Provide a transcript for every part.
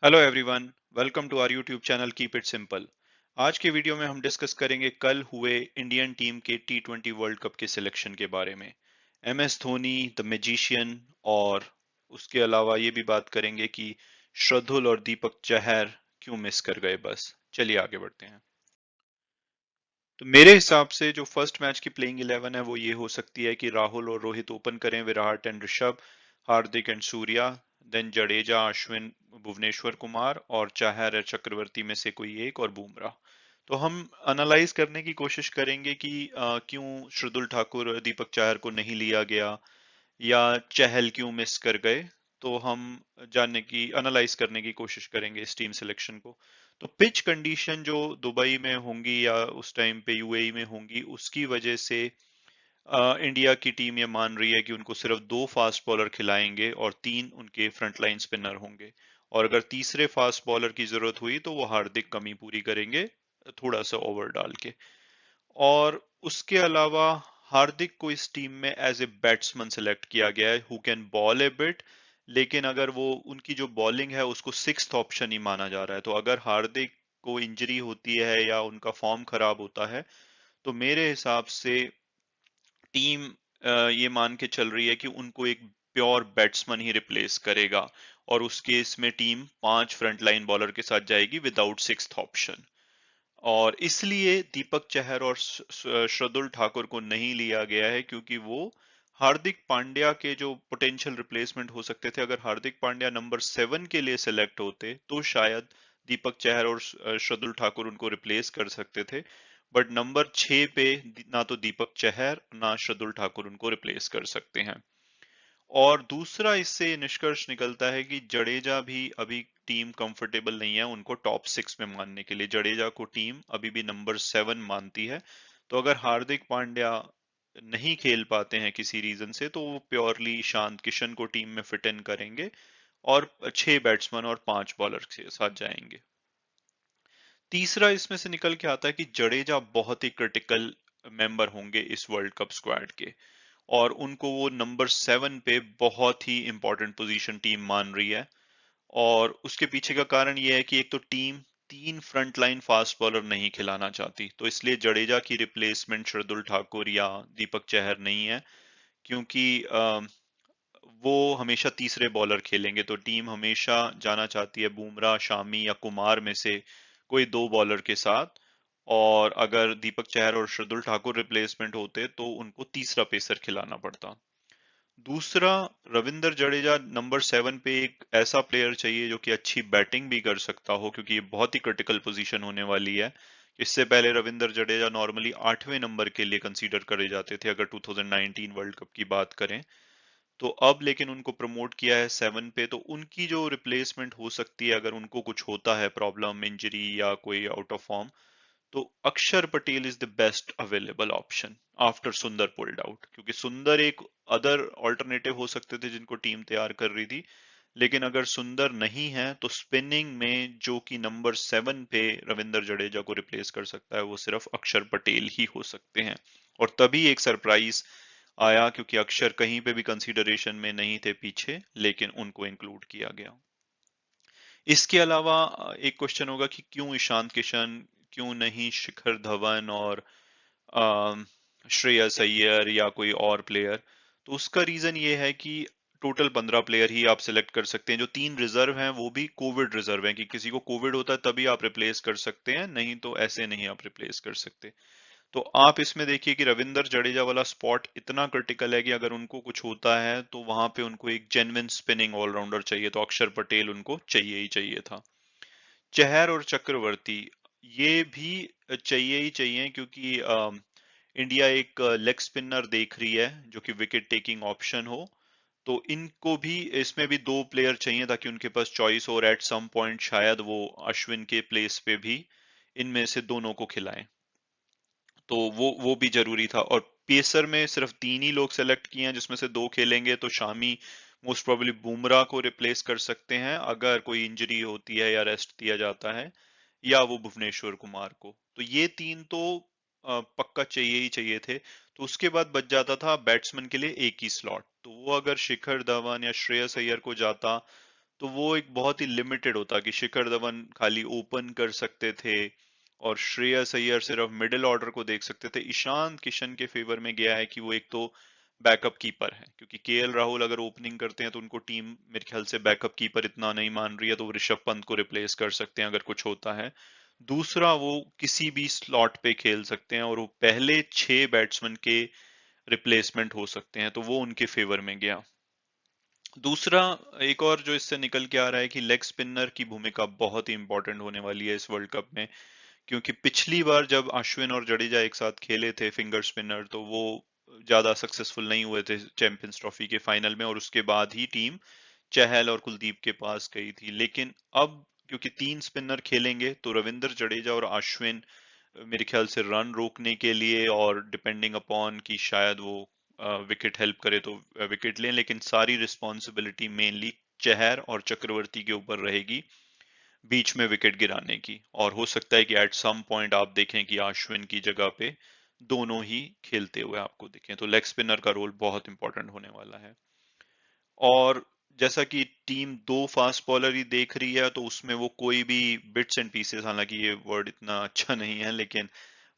Hello everyone, welcome to our YouTube channel keep it simple. आज के video में हम डिस्कस करेंगे कल हुए इंडियन टीम के T20 वर्ल्ड कप के सिलेक्शन के बारे में। MS धोनी, द मैजिशियन, और उसके अलावा ये भी बात करेंगे कि शार्दुल और दीपक चहर क्यों मिस कर गए। बस चलिए आगे बढ़ते हैं। तो मेरे हिसाब से जो फर्स्ट मैच की प्लेइंग 11 है वो ये हो सकती है कि राहुल और रोहित ओपन करें, Virat and Rishabh, Hardik and Surya, then Jadeja, Ashwin, Bhuvneshwar Kumar, और चाहर या चक्रवर्ती में से कोई एक, और बुमराह। तो हम एनालाइज करने की कोशिश करेंगे कि क्यों शार्दुल ठाकुर और दीपक चाहर को नहीं लिया गया, या चहल क्यों मिस कर गए। तो हम जानने की एनालाइज करने की कोशिश करेंगे इस टीम सिलेक्शन को। तो पिच कंडीशन जो दुबई में होंगी या उस टाइम पे यूएई में होंगी, उसकी वजह से इंडिया की टीम ये मान रही है कि उनको सिर्फ दो फास्ट बॉलर खिलाएंगे और तीन उनके फ्रंटलाइन स्पिनर होंगे, और अगर तीसरे फास्ट बॉलर की जरूरत हुई तो वो हार्दिक कमी पूरी करेंगे थोड़ा सा ओवर डाल के। और उसके अलावा हार्दिक को इस टीम में एज ए बैट्समैन सेलेक्ट किया गया है who can ball A bit, लेकिन अगर वो उनकी जो बॉलिंग है उसको सिक्स्थ ऑप्शन ही माना जा रहा है। तो अगर हार्दिक को इंजरी होती है या उनका फॉर्म खराब होता है, तो मेरे हिसाब से टीम ये मान के चल रही है कि उनको एक प्योर बैट्समैन ही रिप्लेस करेगा, और उस केस में टीम 5 फ्रंटलाइन बॉलर के साथ जाएगी विदाउट सिक्स्थ ऑप्शन। और इसलिए दीपक चहर और शार्दुल ठाकुर को नहीं लिया गया है, क्योंकि वो हार्दिक पांड्या के जो पोटेंशियल रिप्लेसमेंट हो सकते थे। अगर हार्दिक पांड्या नंबर 7 के लिए सिलेक्ट होते तो शायद दीपक चहर और शार्दुल ठाकुर उनको रिप्लेस कर सकते थे, बट नंबर 6 पे ना तो दीपक चहर ना शार्दुल ठाकुर उनको रिप्लेस कर सकते हैं। और दूसरा इससे ये निष्कर्ष निकलता है कि जडेजा भी अभी टीम कंफर्टेबल नहीं है उनको टॉप 6 में मानने के लिए। जडेजा को टीम अभी भी नंबर 7 मानती है। तो अगर हार्दिक पांड्या नहीं खेल पाते हैं किसी रीजन से, तो वो प्योरली ईशांत किशन को टीम में फिट इन करेंगे और 6 बैट्समैन और 5 बॉलर के साथ जाएंगे। तीसरा इसमें से निकल के आता है कि जडेजा बहुत ही क्रिटिकल मेंबर होंगे इस वर्ल्ड कप स्क्वाड के, और उनको वो नंबर 7 पे बहुत ही इंपॉर्टेंट पोजीशन टीम मान रही है। और उसके पीछे का कारण ये है कि एक तो टीम 3 फ्रंटलाइन फास्ट बॉलर नहीं खिलाना चाहती, तो इसलिए जडेजा की रिप्लेसमेंट शार्दुल ठाकुर या दीपक चहर नहीं है, क्योंकि वो हमेशा तीसरे बॉलर खेलेंगे। तो टीम हमेशा जाना चाहती है बुमराह, शामी या कुमार में से कोई दो बॉलर के साथ। और अगर दीपक चहर और शार्दुल ठाकुर रिप्लेसमेंट होते तो उनको तीसरा पेसर खिलाना पड़ता। दूसरा, रविंद्र जडेजा नंबर 7 पे एक ऐसा प्लेयर चाहिए जो कि अच्छी बैटिंग भी कर सकता हो, क्योंकि ये बहुत ही क्रिटिकल पोजीशन होने वाली है। इससे पहले रविंद्र जडेजा नॉर्मली 8वें नंबर के लिए कंसीडर करे जाते थे, अगर 2019 वर्ल्ड कप की बात करें। तो अब लेकिन उनको प्रमोट किया है 7 पे, तो उनकी जो रिप्लेसमेंट हो सकती है अगर उनको कुछ होता है प्रॉब्लम, इंजरी या कोई आउट ऑफ फॉर्म, तो अक्षर Patel is the best available option after सुंदर पुल्ड आउट। क्योंकि सुंदर एक अदर ऑल्टरनेटिव हो सकते थे जिनको टीम तैयार कर रही थी, लेकिन अगर सुंदर नहीं है तो स्पिनिंग में जो कि नंबर 7 पे रविंद्र जडेजा को रिप्लेस कर सकता है वो सिर्फ अक्षर पटेल ही हो सकते हैं। और तभी एक सरप्राइज आया, क्योंकि अक्षर कहीं पे भी कंसीडरेशन में नहीं थे पीछे, लेकिन उनको इंक्लूड किया गया। इसके अलावा एक क्वेश्चन होगा कि क्यों ईशांत किशन, क्यों नहीं शिखर धवन और अम, श्रेयस अय्यर या कोई और प्लेयर। तो उसका रीजन ये है कि टोटल 15 प्लेयर ही आप सिलेक्ट कर सकते हैं। जो 3 रिजर्व हैं वो भी कोविड रिजर्व हैं, कि किसी को कोविड होता है तभी आप रिप्लेस कर सकते हैं, नहीं तो ऐसे नहीं आप रिप्लेस कर सकते। तो आप इसमें देखिए कि रविंद्र जडेजा वाला स्पॉट इतना क्रिटिकल है कि अगर उनको कुछ होता है तो वहां पे उनको एक जेन्युइन स्पिनिंग ऑलराउंडर चाहिए, तो अक्षर पटेल उनको चाहिए ही चाहिए था। चहर और चक्रवर्ती ये भी चाहिए ही चाहिए, क्योंकि इंडिया एक लेग स्पिनर देख रही है जो कि विकेट टेकिंग ऑप्शन हो। तो इनको भी इसमें भी दो प्लेयर चाहिए ताकि उनके पास चॉइस हो, और एट सम पॉइंट शायद वो अश्विन के प्लेस पे भी इनमें से दोनों को खिलाएं। तो वो भी जरूरी था। और पेसर में सिर्फ 3 ही लोग सेलेक्ट किए हैं जिसमें से 2 खेलेंगे, तो शामी मोस्ट प्रोबेबली बुमराह को रिप्लेस कर सकते हैं अगर कोई इंजरी होती है या रेस्ट दिया जाता है, या वो भुवनेश्वर कुमार को। तो ये 3 तो पक्का चाहिए ही चाहिए थे। तो उसके बाद बच जाता था बैट्समैन के लिए एक ही स्लॉट, तो वो अगर शिखर धवन या श्रेयस अय्यर को जाता तो वो एक बहुत ही लिमिटेड होता कि शिखर धवन खाली ओपन कर सकते थे और श्रेयस अय्यर सिर्फ मिडिल ऑर्डर को देख सकते थे। ईशान किशन के फेवर में गया है कि वो एक तो बैकअप कीपर है, क्योंकि केएल राहुल अगर ओपनिंग करते हैं तो उनको टीम मेरे ख्याल से बैकअप कीपर इतना नहीं मान रही है, तो वो ऋषभ पंत को रिप्लेस कर सकते हैं अगर कुछ होता है। दूसरा, वो किसी भी स्लॉट पे खेल सकते हैं और वो पहले 6 बैट्समैन के रिप्लेसमेंट हो सकते हैं, तो वो उनके फेवर में गया। दूसरा, एक और जो इससे निकल के आ रहा है कि लेग स्पिनर की भूमिका बहुत ही इंपॉर्टेंट होने वाली है इस वर्ल्ड कप में, क्योंकि पिछली बार जब अश्विन और जडेजा एक साथ खेले थे फिंगर स्पिनर, तो वो ज्यादा सक्सेसफुल नहीं हुए थे चैंपियंस ट्रॉफी के फाइनल में, और उसके बाद ही टीम चहल और कुलदीप के पास गई थी। लेकिन अब क्योंकि 3 स्पिनर खेलेंगे, तो रविंद्र जडेजा और अश्विन मेरे ख्याल से रन रोकने के लिए और डिपेंडिंग अपॉन कि शायद वो विकेट हेल्प करे तो विकेट लें, लेकिन सारी रिस्पॉन्सिबिलिटी मेनली चहर और चक्रवर्ती के ऊपर रहेगी बीच में विकेट गिराने की। और हो सकता है कि एट सम पॉइंट आप देखें कि अश्विन की जगह पे दोनों ही खेलते हुए आपको दिखें, तो लेग स्पिनर का रोल बहुत इंपॉर्टेंट होने वाला है। और जैसा कि टीम 2 फास्ट बॉलर ही देख रही है, तो उसमें वो कोई भी बिट्स एंड पीसेस, हालांकि ये वर्ड इतना अच्छा नहीं है, लेकिन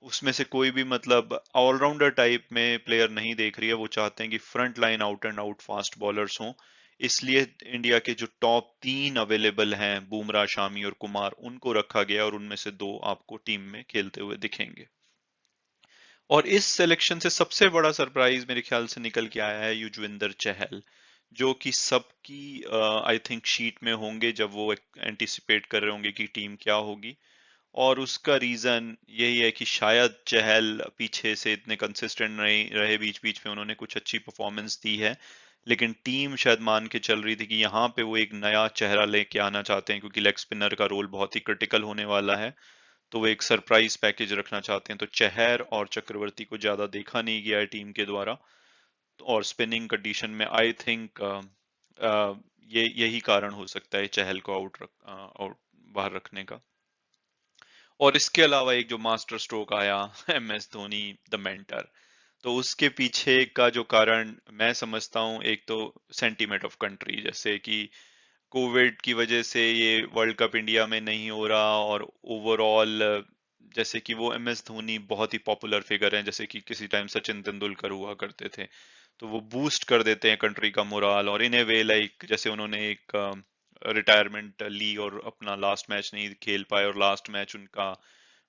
उसमें से कोई भी मतलब ऑलराउंडर टाइप में प्लेयर नहीं देख रही है। वो चाहते हैं कि front line out and out fast bowlers हों। इसलिए इंडिया के जो टॉप 3 अवेलेबल हैं, बुमराह, शामी और कुमार, उनको रखा गया और उनमें से 2 आपको टीम में खेलते हुए दिखेंगे। और इस सिलेक्शन से सबसे बड़ा सरप्राइज मेरे ख्याल से निकल के आया है युजवेंद्र चहल, जो कि सबकी आई थिंक शीट में होंगे जब वो एंटिसिपेट कर रहे होंगे कि टीम क्या होगी। और उसका रीजन यही है कि शायद चहल पीछे से इतने कंसिस्टेंट नहीं रहे, बीच बीच में उन्होंने कुछ अच्छी परफॉर्मेंस दी है, लेकिन टीम शायद मान के चल रही थी कि यहाँ पे वो एक नया चेहरा लेके आना चाहते हैं, क्योंकि लेग स्पिनर का रोल बहुत ही क्रिटिकल होने वाला है। तो वो एक सरप्राइज पैकेज रखना चाहते हैं, तो चहर और चक्रवर्ती को ज्यादा देखा नहीं गया है टीम के द्वारा। और स्पिनिंग कंडीशन में आई थिंक ये यही कारण हो सकता है चहल को आउट बाहर रखने का। और इसके अलावा एक जो मास्टर स्ट्रोक आया M S Dhoni the mentor, तो उसके पीछे का जो कारण मैं समझता हूँ, एक तो सेंटीमेंट ऑफ कंट्री, जैसे कि कोविड की वजह से ये वर्ल्ड कप इंडिया में नहीं हो रहा, और ओवरऑल जैसे कि वो एम एस धोनी बहुत ही पॉपुलर फिगर हैं, जैसे कि किसी टाइम सचिन तेंदुलकर हुआ करते थे, तो वो बूस्ट कर देते हैं कंट्री का मोराल। और इन ए वे लाइक जैसे उन्होंने एक रिटायरमेंट ली और अपना लास्ट मैच नहीं खेल पाए, और लास्ट मैच उनका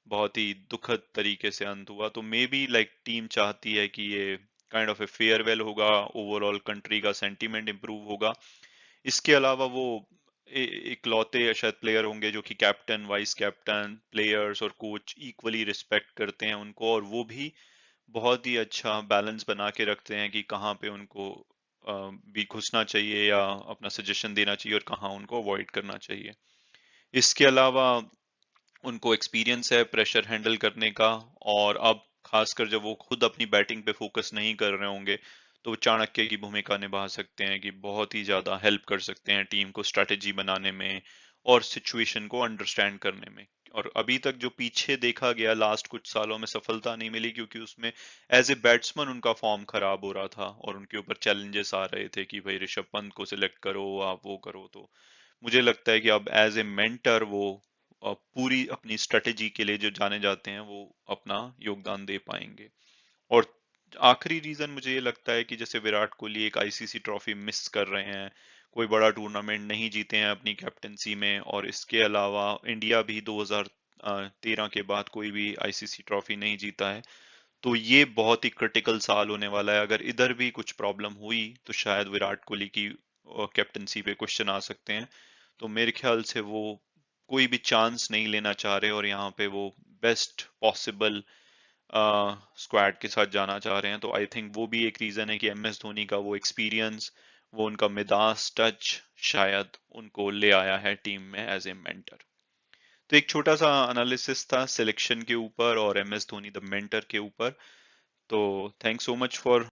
बहुत ही दुखद तरीके से अंत हुआ, तो मे बी लाइक टीम चाहती है कि ये काइंड ऑफ ए फेयरवेल होगा, ओवरऑल कंट्री का सेंटीमेंट इंप्रूव होगा। इसके अलावा वो इकलौते शायद प्लेयर होंगे जो कि कैप्टन, वाइस कैप्टन, प्लेयर्स और कोच इक्वली रिस्पेक्ट करते हैं उनको, और वो भी बहुत ही अच्छा बैलेंस बना के रखते हैं कि कहाँ पे उनको भी घुसना चाहिए या अपना सजेशन देना चाहिए और कहाँ उनको अवॉइड करना चाहिए। इसके अलावा उनको एक्सपीरियंस है प्रेशर हैंडल करने का, और अब खासकर जब वो खुद अपनी बैटिंग पे फोकस नहीं कर रहे होंगे, तो वो चाणक्य की भूमिका निभा सकते हैं कि बहुत ही ज्यादा हेल्प कर सकते हैं टीम को स्ट्रेटेजी बनाने में और सिचुएशन को अंडरस्टैंड करने में। और अभी तक जो पीछे देखा गया लास्ट कुछ सालों में सफलता नहीं मिली, क्योंकि उसमें एज ए बैट्समैन उनका फॉर्म खराब हो रहा था और उनके ऊपर चैलेंजेस आ रहे थे कि भाई ऋषभ पंत को सिलेक्ट करो, आप वो करो। तो मुझे लगता है कि अब एज ए मेंटर वो पूरी अपनी स्ट्रेटेजी के लिए जो जाने जाते हैं, वो अपना योगदान दे पाएंगे। और आखिरी रीजन मुझे ये लगता है कि जैसे विराट कोहली एक आईसीसी ट्रॉफी मिस कर रहे हैं, कोई बड़ा टूर्नामेंट नहीं जीते हैं अपनी कैप्टनसी में, और इसके अलावा इंडिया भी 2013 के बाद कोई भी आईसीसी ट्रॉफी नहीं जीता है, तो ये बहुत ही क्रिटिकल साल होने वाला है। अगर इधर भी कुछ प्रॉब्लम हुई तो शायद विराट कोहली की कैप्टनसी पे क्वेश्चन आ सकते हैं। तो मेरे ख्याल से वो कोई भी चांस नहीं लेना चाह रहे, और यहाँ पे वो बेस्ट पॉसिबल स्क्वाड के साथ जाना चाह रहे हैं। तो आई थिंक वो भी एक रीजन है कि एम एस धोनी का वो एक्सपीरियंस, वो उनका मिदास टच शायद उनको ले आया है टीम में एज ए मेंटर। तो एक छोटा सा एनालिसिस था सिलेक्शन के ऊपर और M S Dhoni the mentor के ऊपर। तो थैंक्स सो मच फॉर